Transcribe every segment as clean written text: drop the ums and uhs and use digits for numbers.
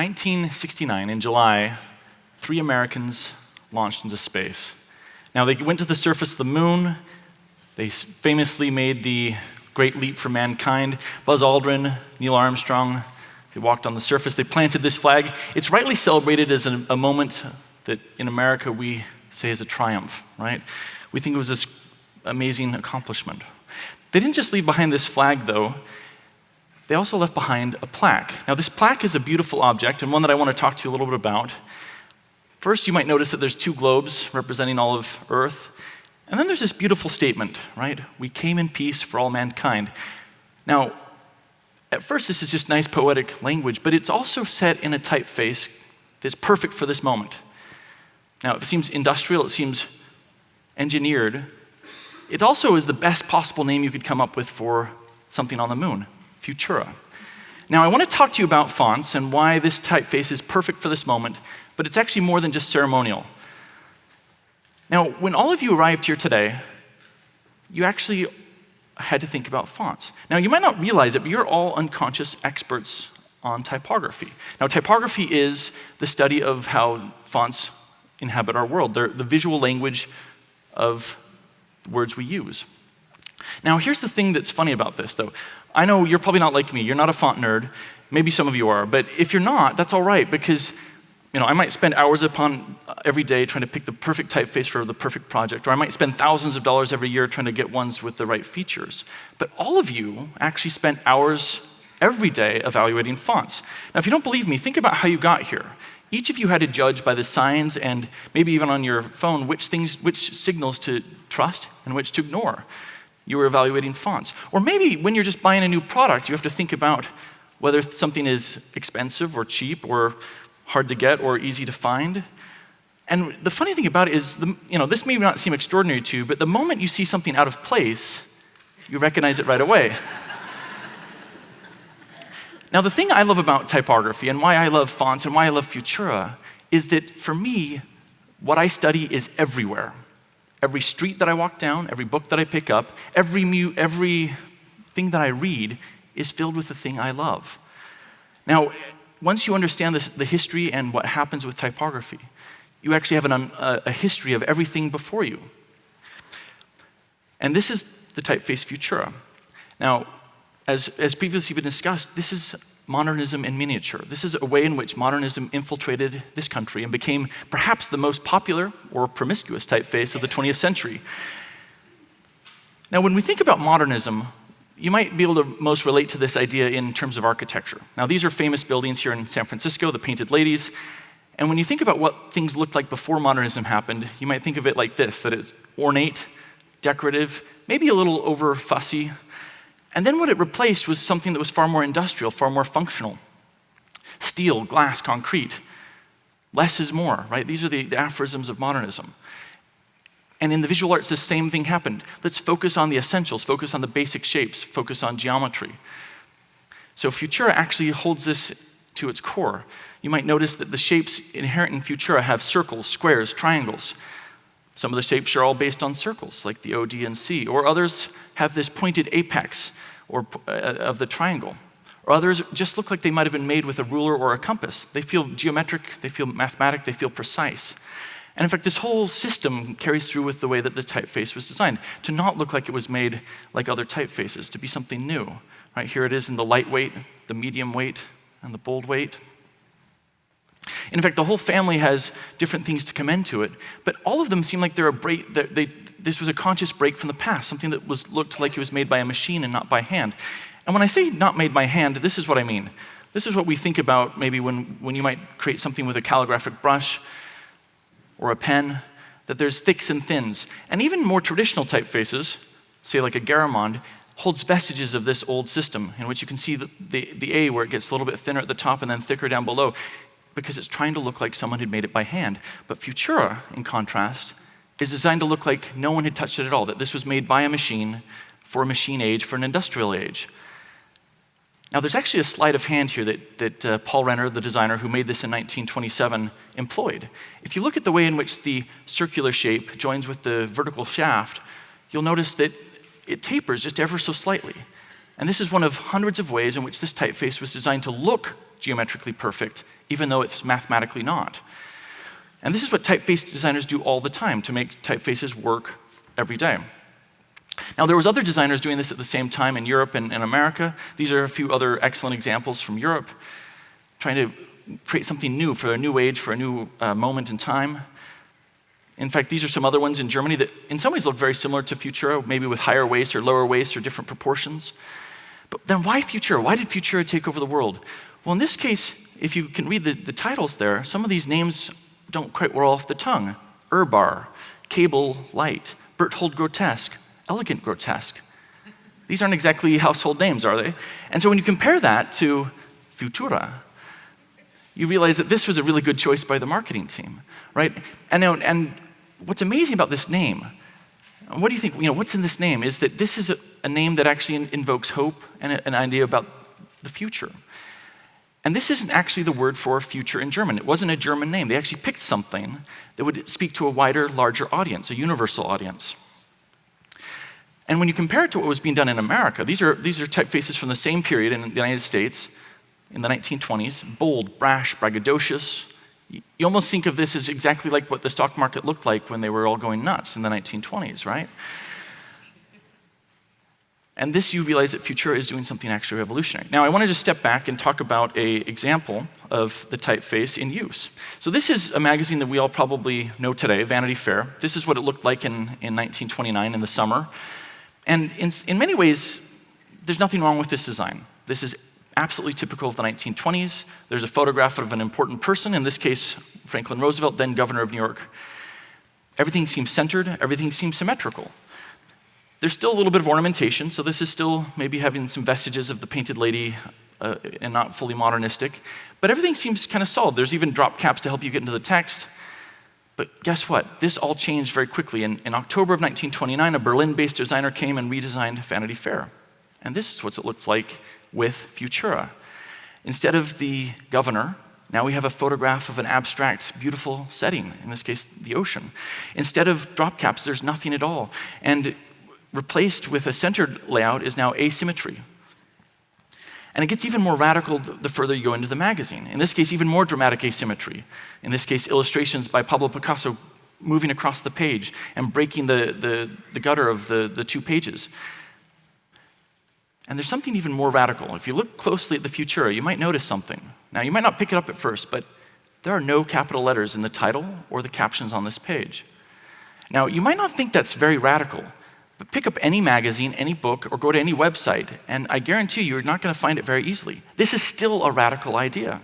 1969, in July, 3 Americans launched into space. Now, they went to the surface of the moon. They famously made the great leap for mankind. Buzz Aldrin, Neil Armstrong, they walked on the surface. They planted this flag. It's rightly celebrated as a moment that in America we say is a triumph, right? We think it was this amazing accomplishment. They didn't just leave behind this flag, though. They also left behind a plaque. Now, this plaque is a beautiful object, and one that I want to talk to you a little bit about. First, you might notice that there's 2 globes representing all of Earth. And then there's this beautiful statement, right? We came in peace for all mankind. Now, at first, this is just nice poetic language, but it's also set in a typeface that's perfect for this moment. Now, it seems industrial, it seems engineered. It also is the best possible name you could come up with for something on the moon, Futura. Now, I want to talk to you about fonts and why this typeface is perfect for this moment, but it's actually more than just ceremonial. Now, when all of you arrived here today, you actually had to think about fonts. Now, you might not realize it, but you're all unconscious experts on typography. Now, typography is the study of how fonts inhabit our world. They're the visual language of words we use. Now, here's the thing that's funny about this, though. I know you're probably not like me. You're not a font nerd. Maybe some of you are. But if you're not, that's all right, because I might spend hours upon every day trying to pick the perfect typeface for the perfect project, or I might spend thousands of dollars every year trying to get ones with the right features. But all of you actually spent hours every day evaluating fonts. Now, if you don't believe me, think about how you got here. Each of you had to judge by the signs and maybe even on your phone which signals to trust and which to ignore. You were evaluating fonts. Or maybe when you're just buying a new product, you have to think about whether something is expensive or cheap or hard to get or easy to find. And the funny thing about it is, this may not seem extraordinary to you, but the moment you see something out of place, you recognize it right away. Now, the thing I love about typography and why I love fonts and why I love Futura is that for me, what I study is everywhere. Every street that I walk down, every book that I pick up, every thing that I read is filled with the thing I love. Now, once you understand the history and what happens with typography, you actually have a history of everything before you. And this is the typeface Futura. Now, as previously been discussed, this is modernism in miniature. This is a way in which modernism infiltrated this country and became perhaps the most popular or promiscuous typeface of the 20th century. Now, when we think about modernism, you might be able to most relate to this idea in terms of architecture. Now, these are famous buildings here in San Francisco, the Painted Ladies. And when you think about what things looked like before modernism happened, you might think of it like this, that it's ornate, decorative, maybe a little over fussy. And then what it replaced was something that was far more industrial, far more functional. Steel, glass, concrete. Less is more, right? These are the aphorisms of modernism. And in the visual arts, the same thing happened. Let's focus on the essentials, focus on the basic shapes, focus on geometry. So Futura actually holds this to its core. You might notice that the shapes inherent in Futura have circles, squares, triangles. Some of the shapes are all based on circles, like the O, D, and C, or others have this pointed apex of the triangle. Or others just look like they might have been made with a ruler or a compass. They feel geometric, they feel mathematic, they feel precise. And in fact, this whole system carries through with the way that the typeface was designed, to not look like it was made like other typefaces, to be something new. Right, here it is in the lightweight, the medium weight, and the bold weight. In fact, the whole family has different things to commend to it, but all of them seem like this was a conscious break from the past, something that looked like it was made by a machine and not by hand. And when I say not made by hand, this is what I mean. This is what we think about maybe when you might create something with a calligraphic brush or a pen, that there's thicks and thins. And even more traditional typefaces, say like a Garamond, holds vestiges of this old system in which you can see the A where it gets a little bit thinner at the top and then thicker down below, because it's trying to look like someone had made it by hand. But Futura, in contrast, is designed to look like no one had touched it at all, that this was made by a machine for a machine age, for an industrial age. Now, there's actually a sleight of hand here that Paul Renner, the designer who made this in 1927, employed. If you look at the way in which the circular shape joins with the vertical shaft, you'll notice that it tapers just ever so slightly. And this is one of hundreds of ways in which this typeface was designed to look geometrically perfect, even though it's mathematically not. And this is what typeface designers do all the time to make typefaces work every day. Now, there was other designers doing this at the same time in Europe and America. These are a few other excellent examples from Europe, trying to create something new for a new age, for a new moment in time. In fact, these are some other ones in Germany that in some ways look very similar to Futura, maybe with higher waist or lower waist or different proportions. But then why Futura? Why did Futura take over the world? Well, in this case, if you can read the titles there, some of these names don't quite roll off the tongue. Urbar, Cable Light, Berthold Grotesque, Elegant Grotesque. These aren't exactly household names, are they? And so when you compare that to Futura, you realize that this was a really good choice by the marketing team, right? And what's amazing about this name, what do you think, what's in this name, is that this is a name that actually invokes hope and an idea about the future. And this isn't actually the word for future in German. It wasn't a German name. They actually picked something that would speak to a wider, larger audience, a universal audience. And when you compare it to what was being done in America, these are typefaces from the same period in the United States in the 1920s, bold, brash, braggadocious. You almost think of this as exactly like what the stock market looked like when they were all going nuts in the 1920s, right? And this, you realize that Futura is doing something actually revolutionary. Now, I want to just step back and talk about an example of the typeface in use. So this is a magazine that we all probably know today, Vanity Fair. This is what it looked like in 1929 in the summer. And in many ways, there's nothing wrong with this design. This is absolutely typical of the 1920s. There's a photograph of an important person, in this case, Franklin Roosevelt, then governor of New York. Everything seems centered, everything seems symmetrical. There's still a little bit of ornamentation, so this is still maybe having some vestiges of the painted lady and not fully modernistic. But everything seems kind of solid. There's even drop caps to help you get into the text. But guess what? This all changed very quickly. In October of 1929, a Berlin-based designer came and redesigned Vanity Fair. And this is what it looks like with Futura. Instead of the governor, now we have a photograph of an abstract, beautiful setting, in this case, the ocean. Instead of drop caps, there's nothing at all. And replaced with a centered layout is now asymmetry. And it gets even more radical the further you go into the magazine. In this case, even more dramatic asymmetry. In this case, illustrations by Pablo Picasso moving across the page and breaking the gutter of the two pages. And there's something even more radical. If you look closely at the Futura, you might notice something. Now, you might not pick it up at first, but there are no capital letters in the title or the captions on this page. Now, you might not think that's very radical, but pick up any magazine, any book, or go to any website, and I guarantee you're not going to find it very easily. This is still a radical idea.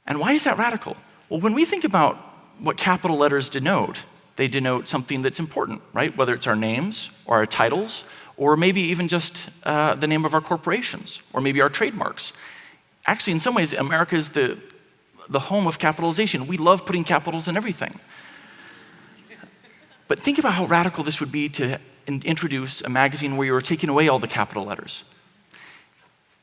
And why is that radical? Well, when we think about what capital letters denote, they denote something that's important, right? Whether it's our names or our titles, or maybe even just the name of our corporations, or maybe our trademarks. Actually, in some ways, America is the home of capitalization. We love putting capitals in everything. But think about how radical this would be to introduce a magazine where you were taking away all the capital letters.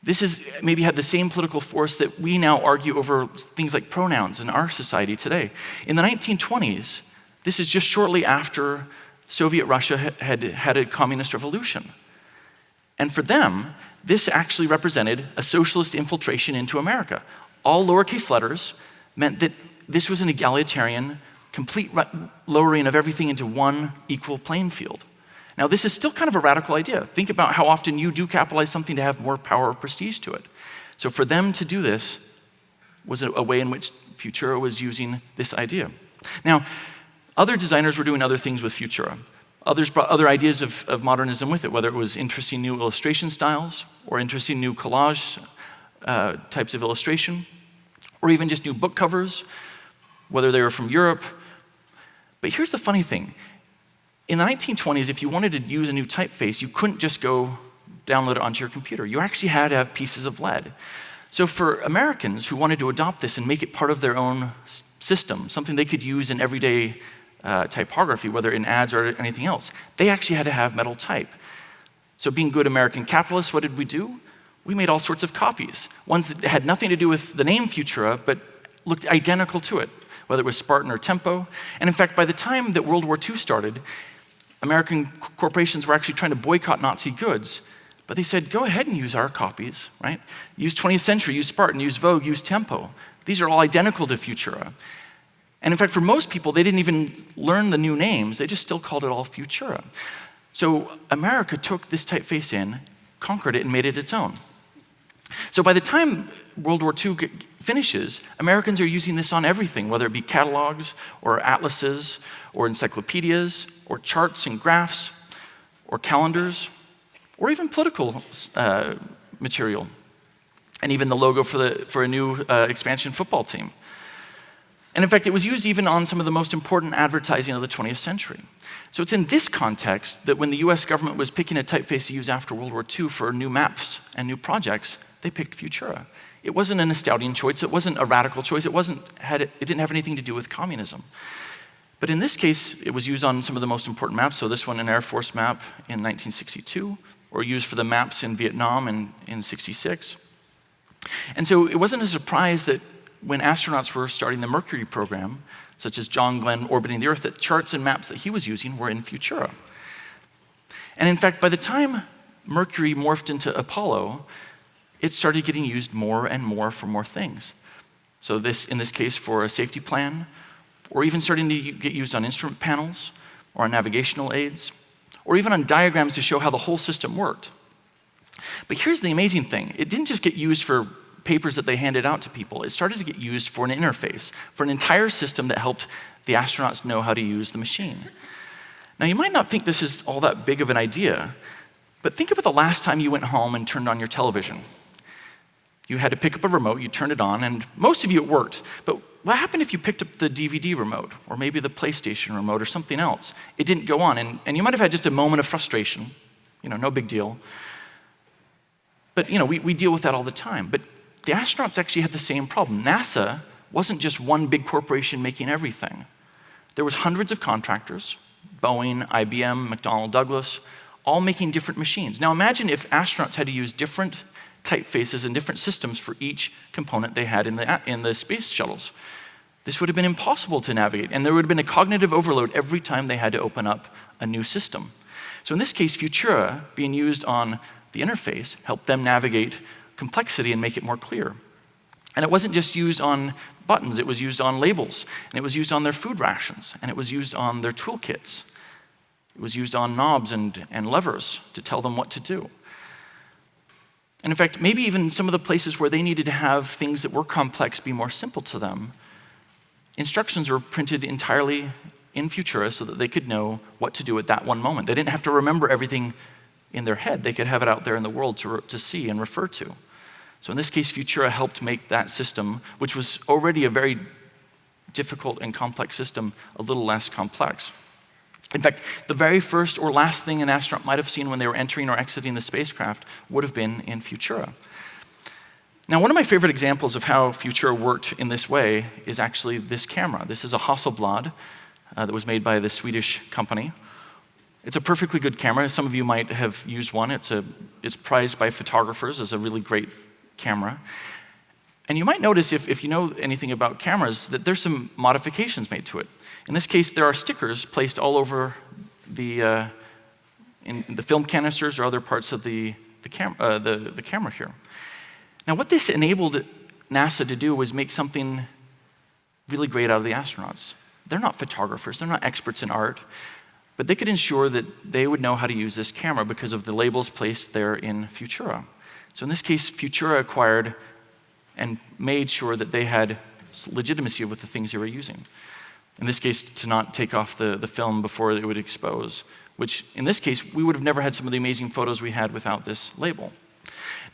This has maybe had the same political force that we now argue over things like pronouns in our society today. In the 1920s, this is just shortly after Soviet Russia had a communist revolution. And for them, this actually represented a socialist infiltration into America. All lowercase letters meant that this was an egalitarian, complete lowering of everything into one equal playing field. Now, this is still kind of a radical idea. Think about how often you do capitalize something to have more power or prestige to it. So for them to do this was a way in which Futura was using this idea. Now, other designers were doing other things with Futura. Others brought other ideas of modernism with it, whether it was interesting new illustration styles or interesting new collage types of illustration, or even just new book covers, whether they were from Europe. But here's the funny thing. In the 1920s, if you wanted to use a new typeface, you couldn't just go download it onto your computer. You actually had to have pieces of lead. So for Americans who wanted to adopt this and make it part of their own system, something they could use in everyday typography, whether in ads or anything else, they actually had to have metal type. So being good American capitalists, what did we do? We made all sorts of copies, ones that had nothing to do with the name Futura, but looked identical to it, whether it was Spartan or Tempo. And in fact, by the time that World War II started, American corporations were actually trying to boycott Nazi goods, But they said, go ahead and use our copies, right? Use 20th Century, use Spartan, use Vogue, use Tempo. These are all identical to Futura. And in fact, for most people, they didn't even learn the new names. They just still called it all Futura. So America took this typeface in, conquered it, and made it its own. So by the time World War II finishes, Americans are using this on everything, whether it be catalogs or atlases or encyclopedias or charts and graphs or calendars or even political material, and even the logo for a new expansion football team. And in fact, it was used even on some of the most important advertising of the 20th century. So it's in this context that when the US government was picking a typeface to use after World War II for new maps and new projects, they picked Futura. It wasn't an Estoudian choice, it wasn't a radical choice, it didn't have anything to do with communism. But in this case, it was used on some of the most important maps. So this one, an Air Force map in 1962, or used for the maps in Vietnam in 66. And so it wasn't a surprise that when astronauts were starting the Mercury Program, such as John Glenn orbiting the Earth, that charts and maps that he was using were in Futura. And in fact, by the time Mercury morphed into Apollo, it started getting used more and more for more things. So in this case, for a safety plan, or even starting to get used on instrument panels, or on navigational aids, or even on diagrams to show how the whole system worked. But here's the amazing thing. It didn't just get used for papers that they handed out to people. It started to get used for an interface, for an entire system that helped the astronauts know how to use the machine. Now, you might not think this is all that big of an idea, but think about the last time you went home and turned on your television. You had to pick up a remote, you turned it on, and most of you it worked. But what happened if you picked up the DVD remote, or maybe the PlayStation remote, or something else? It didn't go on, and you might have had just a moment of frustration. No big deal. But we deal with that all the time. But the astronauts actually had the same problem. NASA wasn't just one big corporation making everything. There was hundreds of contractors, Boeing, IBM, McDonnell Douglas, all making different machines. Now imagine if astronauts had to use different typefaces and different systems for each component they had in the space shuttles. This would have been impossible to navigate, and there would have been a cognitive overload every time they had to open up a new system. So in this case, Futura, being used on the interface, helped them navigate complexity and make it more clear. And it wasn't just used on buttons, it was used on labels, and it was used on their food rations, and it was used on their toolkits. It was used on knobs and levers to tell them what to do. And in fact, maybe even some of the places where they needed to have things that were complex be more simple to them, instructions were printed entirely in Futura so that they could know what to do at that one moment. They didn't have to remember everything in their head. They could have it out there in the world to see and refer to. So in this case, Futura helped make that system, which was already a very difficult and complex system, a little less complex. In fact, the very first or last thing an astronaut might have seen when they were entering or exiting the spacecraft would have been in Futura. Now, one of my favorite examples of how Futura worked in this way is actually this camera. This is a Hasselblad that was made by the Swedish company. It's a perfectly good camera. Some of you might have used one. It's prized by photographers as a really great camera. And you might notice, if you know anything about cameras, that there's some modifications made to it. In this case, there are stickers placed all over in the film canisters or other parts of the camera here. Now, what this enabled NASA to do was make something really great out of the astronauts. They're not photographers, they're not experts in art, but they could ensure that they would know how to use this camera because of the labels placed there in Futura. So in this case, Futura acquired and made sure that they had legitimacy with the things they were using. In this case, to not take off the film before it would expose, which in this case, we would have never had some of the amazing photos we had without this label.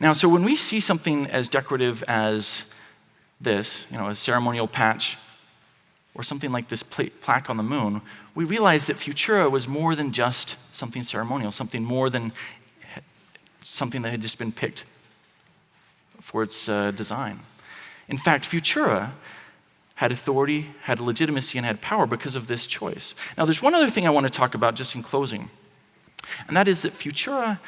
Now, so when we see something as decorative as this, a ceremonial patch, or something like this plaque on the moon, we realize that Futura was more than just something ceremonial, something more than something that had just been picked for its design. In fact, Futura had authority, had legitimacy, and had power because of this choice. Now, there's one other thing I want to talk about just in closing, and that is that Futura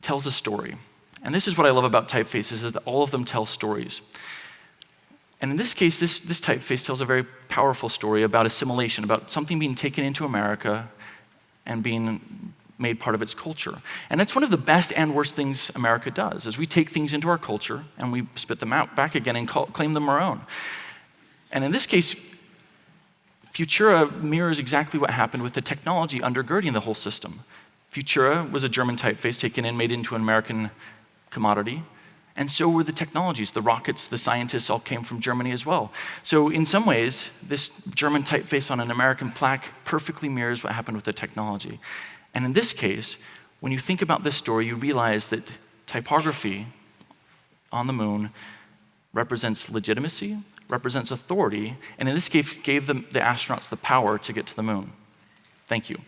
tells a story. And this is what I love about typefaces, is that all of them tell stories. And in this case, this typeface tells a very powerful story about assimilation, about something being taken into America and being made part of its culture. And that's one of the best and worst things America does, is we take things into our culture and we spit them out back again and claim them our own. And in this case, Futura mirrors exactly what happened with the technology undergirding the whole system. Futura was a German typeface taken and made into an American commodity, and so were the technologies. The rockets, the scientists all came from Germany as well. So in some ways, this German typeface on an American plaque perfectly mirrors what happened with the technology. And in this case, when you think about this story, you realize that typography on the moon represents legitimacy, represents authority, and in this case gave the astronauts the power to get to the moon. Thank you.